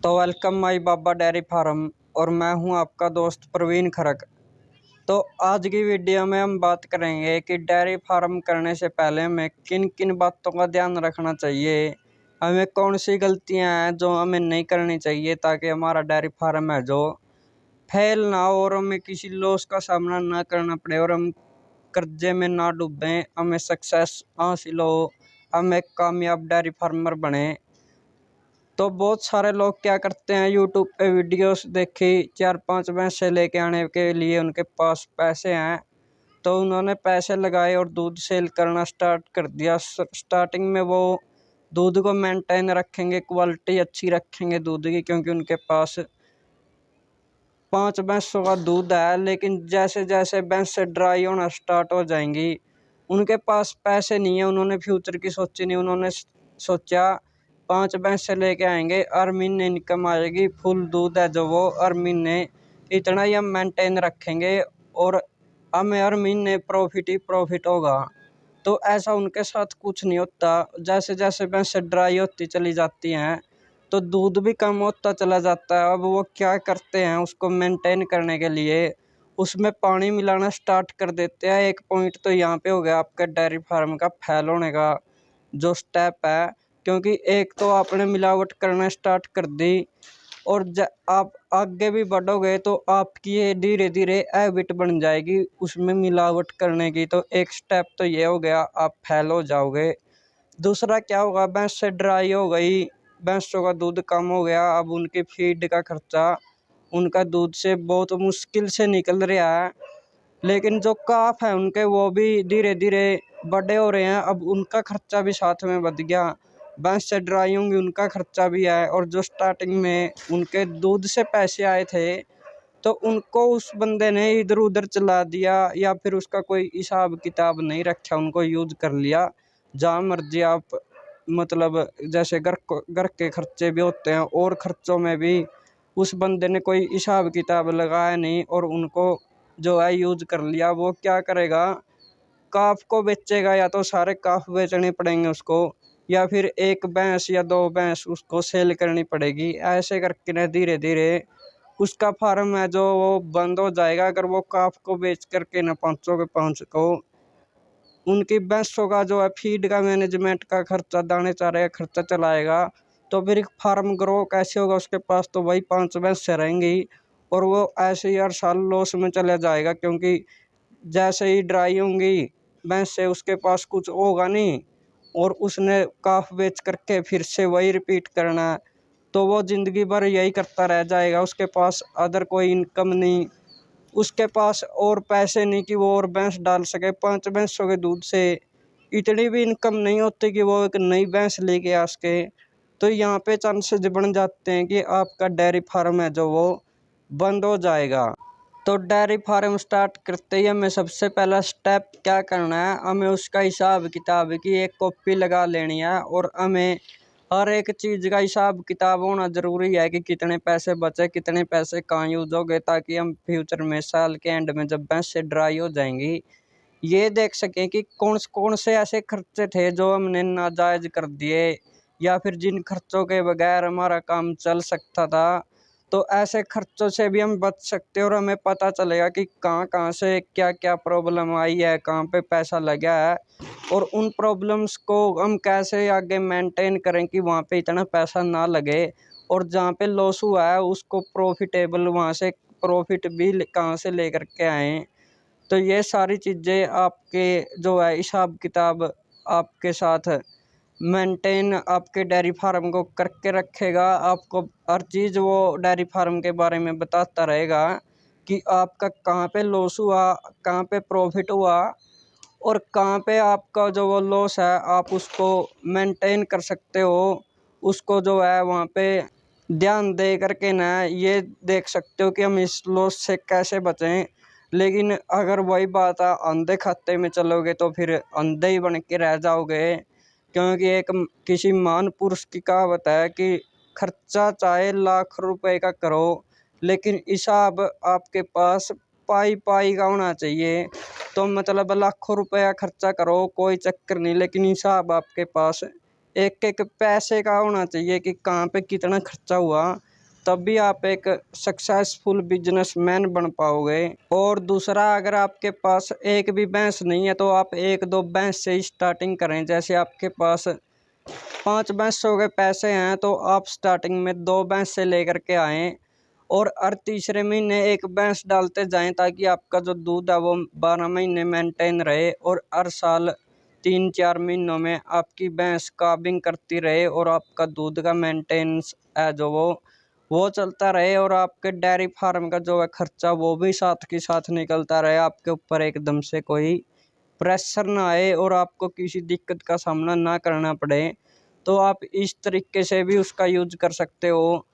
तो welcome my Baba dairy farm और मैं हूं आपका दोस्त प्रवीण खरक। तो आज की वीडियो में हम बात करेंगे कि डेयरी फार्म करने से पहले हमें किन किन बातों का ध्यान रखना चाहिए, हमें कौन सी गलतियां हैं जो हमें नहीं करनी चाहिए ताकि हमारा डेयरी फार्म है जो फेल ना हो और हमें किसी लॉस का सामना ना करना पड़े और हम कर्जे में ना डूबें, हमें सक्सेस हासिल हो, हम एक कामयाब डेयरी फार्मर बने। तो बहुत सारे लोग क्या करते हैं, यूट्यूब पे वीडियोस देखी 4-5 भैंसे लेके आने के लिए उनके पास पैसे हैं तो उन्होंने पैसे लगाए और दूध सेल करना स्टार्ट कर दिया। स्टार्टिंग में वो दूध को मेंटेन रखेंगे, क्वालिटी अच्छी रखेंगे दूध की, क्योंकि उनके पास 5 भैंसों का दूध है। लेकिन जैसे जैसे भैंसें ड्राई होना स्टार्ट हो जाएंगी, उनके पास पैसे नहीं है, उन्होंने फ्यूचर की सोची नहीं। उन्होंने सोचा 5 भैंसे लेके आएंगे, हर महीने इनकम आएगी, फुल दूध है जो वो हर महीने इतना ही हम मेंटेन रखेंगे और हमें हर महीने प्रॉफिट ही प्रॉफिट होगा। तो ऐसा उनके साथ कुछ नहीं होता। जैसे जैसे भैंसें ड्राई होती चली जाती हैं तो दूध भी कम होता चला जाता है। अब वो क्या करते हैं, उसको मेंटेन करने के लिए उसमें पानी मिलाना स्टार्ट कर देते हैं। एक पॉइंट तो यहाँ पे हो गया आपका डेयरी फार्म का फेल होने का जो स्टेप है, क्योंकि एक तो आपने मिलावट करना स्टार्ट कर दी और आप आगे भी बढ़ोगे तो आपकी ये धीरे धीरे हैबिट बन जाएगी उसमें मिलावट करने की। तो एक स्टेप तो ये हो गया, आप फेल हो जाओगे। दूसरा क्या होगा, भैंस से ड्राई हो गई, भैंसों का दूध कम हो गया, अब उनकी फीड का खर्चा उनका दूध से बहुत मुश्किल से निकल रहा है। लेकिन जो काफ है उनके वो भी धीरे धीरे बड़े हो रहे हैं, अब उनका खर्चा भी साथ में बढ़ गया। भैंस से ड्राई होंगी, उनका खर्चा भी है, और जो स्टार्टिंग में उनके दूध से पैसे आए थे तो उनको उस बंदे ने इधर उधर चला दिया या फिर उसका कोई हिसाब किताब नहीं रखा, उनको यूज कर लिया जहाँ मर्जी आप। मतलब जैसे घर के खर्चे भी होते हैं और खर्चों में भी उस बंदे ने कोई हिसाब किताब लगाया नहीं और उनको जो है यूज कर लिया। वो क्या करेगा, काफ को बेचेगा, या तो सारे काफ बेचने पड़ेंगे उसको, या फिर एक भैंस या 2 भैंस उसको सेल करनी पड़ेगी। ऐसे करके ना धीरे धीरे उसका फार्म है जो वो बंद हो जाएगा। अगर वो काफ को बेच करके ना 500 के 5 को उनकी भैंसों का जो है फीड का मैनेजमेंट का खर्चा, दाने चारे का खर्चा चलाएगा तो फिर फार्म ग्रो कैसे होगा। उसके पास तो वही 5 भैंसें रहेंगी और वो ऐसे ही हर साल लॉस में चला जाएगा, क्योंकि जैसे ही ड्राई होंगी भैंसें उसके पास कुछ होगा नहीं और उसने काफ बेच करके फिर से वही रिपीट करना है। तो वो जिंदगी भर यही करता रह जाएगा, उसके पास अदर कोई इनकम नहीं, उसके पास और पैसे नहीं कि वो और भैंस डाल सके। 5 भैंसों के दूध से इतनी भी इनकम नहीं होती कि वो एक नई भैंस लेके आ सके। तो यहाँ पे चांसेस बन जाते हैं कि आपका डेयरी फार्म है जो वो बंद हो जाएगा। तो डेयरी फार्म स्टार्ट करते ही हमें सबसे पहला स्टेप क्या करना है, हमें उसका हिसाब किताब की एक कॉपी लगा लेनी है और हमें हर एक चीज़ का हिसाब किताब होना ज़रूरी है कि कितने पैसे बचे, कितने पैसे कहाँ यूज हो गए, ताकि हम फ्यूचर में साल के एंड में जब भैंसें ड्राई हो जाएंगी ये देख सकें कि कौन से ऐसे खर्चे थे जो हमने नाजायज कर दिए या फिर जिन खर्चों के बगैर हमारा काम चल सकता था। तो ऐसे खर्चों से भी हम बच सकते हैं और हमें पता चलेगा कि कहाँ कहाँ से क्या क्या प्रॉब्लम आई है, कहाँ पे पैसा लगा है और उन प्रॉब्लम्स को हम कैसे आगे मेंटेन करें कि वहाँ पे इतना पैसा ना लगे, और जहाँ पे लॉस हुआ है उसको प्रॉफिटेबल वहाँ से प्रॉफिट भी कहाँ से लेकर के आएँ। तो ये सारी चीज़ें आपके जो है हिसाब किताब आपके साथ मेंटेन आपके डेयरी फार्म को करके रखेगा। आपको हर चीज़ वो डेयरी फार्म के बारे में बताता रहेगा कि आपका कहाँ पे लॉस हुआ, कहाँ पे प्रॉफिट हुआ और कहाँ पे आपका जो वो लॉस है आप उसको मेंटेन कर सकते हो। उसको जो है वहाँ पे ध्यान दे करके ना ये देख सकते हो कि हम इस लॉस से कैसे बचें। लेकिन अगर वही बात है अंधे खाते में चलोगे तो फिर अंधे ही बन के रह जाओगे, क्योंकि एक किसी महान पुरुष की कहावत है कि खर्चा चाहे लाख रुपए का करो लेकिन हिसाब आपके पास पाई पाई का होना चाहिए। तो मतलब लाखों रुपया खर्चा करो कोई चक्कर नहीं, लेकिन हिसाब आपके पास एक एक पैसे का होना चाहिए कि कहाँ पे कितना खर्चा हुआ। तभी आप एक सक्सेसफुल बिजनेसमैन बन पाओगे। और दूसरा, अगर आपके पास एक भी भैंस नहीं है तो आप 1-2 भैंस से ही स्टार्टिंग करें। जैसे आपके पास 5 भैंसों के पैसे हैं तो आप स्टार्टिंग में 2 भैंस से लेकर के आएँ और हर तीसरे महीने 1 भैंस डालते जाएँ, ताकि आपका जो दूध है वो 12 महीने मेंटेन रहे और हर साल 3-4 महीनों में आपकी भैंस calving करती रहे और आपका दूध का मेंटेनेंस है जो वो चलता रहे और आपके डेयरी फार्म का जो है खर्चा वो भी साथ के साथ निकलता रहे। आपके ऊपर एकदम से कोई प्रेशर ना आए और आपको किसी दिक्कत का सामना ना करना पड़े। तो आप इस तरीके से भी उसका यूज कर सकते हो।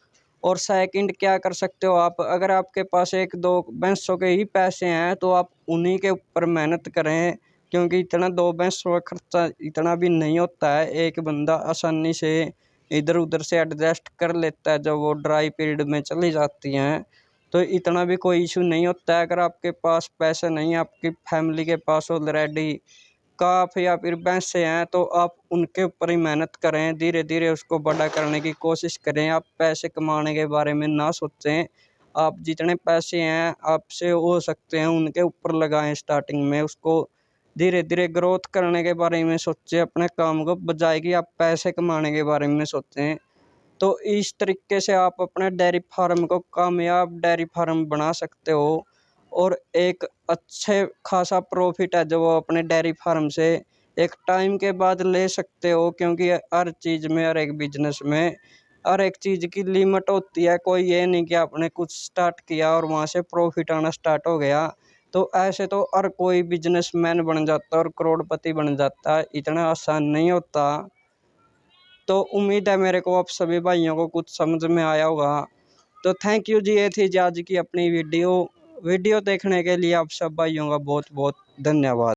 और सेकंड क्या कर सकते हो आप, अगर आपके पास 1-2 भैंसों के ही पैसे हैं तो आप उन्हीं के ऊपर मेहनत करें, क्योंकि इतना 2 भैंसों का खर्चा इतना भी नहीं होता है। एक बंदा आसानी से इधर उधर से एडजस्ट कर लेता है जब वो ड्राई पीरियड में चली जाती हैं, तो इतना भी कोई इशू नहीं होता है। अगर आपके पास पैसे नहीं है, आपकी फैमिली के पास ऑलरेडी काफ या फिर भैंसे हैं, तो आप उनके ऊपर ही मेहनत करें, धीरे धीरे उसको बड़ा करने की कोशिश करें। आप पैसे कमाने के बारे में ना सोचें, आप जितने पैसे हैं आपसे हो सकते हैं उनके ऊपर लगाएं स्टार्टिंग में, उसको धीरे धीरे ग्रोथ करने के बारे में सोचें अपने काम को, बजाय कि आप पैसे कमाने के बारे में सोचें। तो इस तरीके से आप अपने डेयरी फार्म को कामयाब डेयरी फार्म बना सकते हो और एक अच्छे खासा प्रॉफिट है जो वो अपने डेयरी फार्म से एक टाइम के बाद ले सकते हो। क्योंकि हर चीज़ में, हर एक बिजनेस में हर एक चीज़ की लिमिट होती है। कोई ये नहीं कि आपने कुछ स्टार्ट किया और वहाँ से प्रॉफिट आना स्टार्ट हो गया। तो ऐसे तो हर कोई बिजनेसमैन बन जाता है और करोड़पति बन जाता है, इतना आसान नहीं होता। तो उम्मीद है मेरे को आप सभी भाइयों को कुछ समझ में आया होगा। तो थैंक यू जी, ये थी जी आज की अपनी वीडियो देखने के लिए आप सब भाइयों का बहुत बहुत धन्यवाद।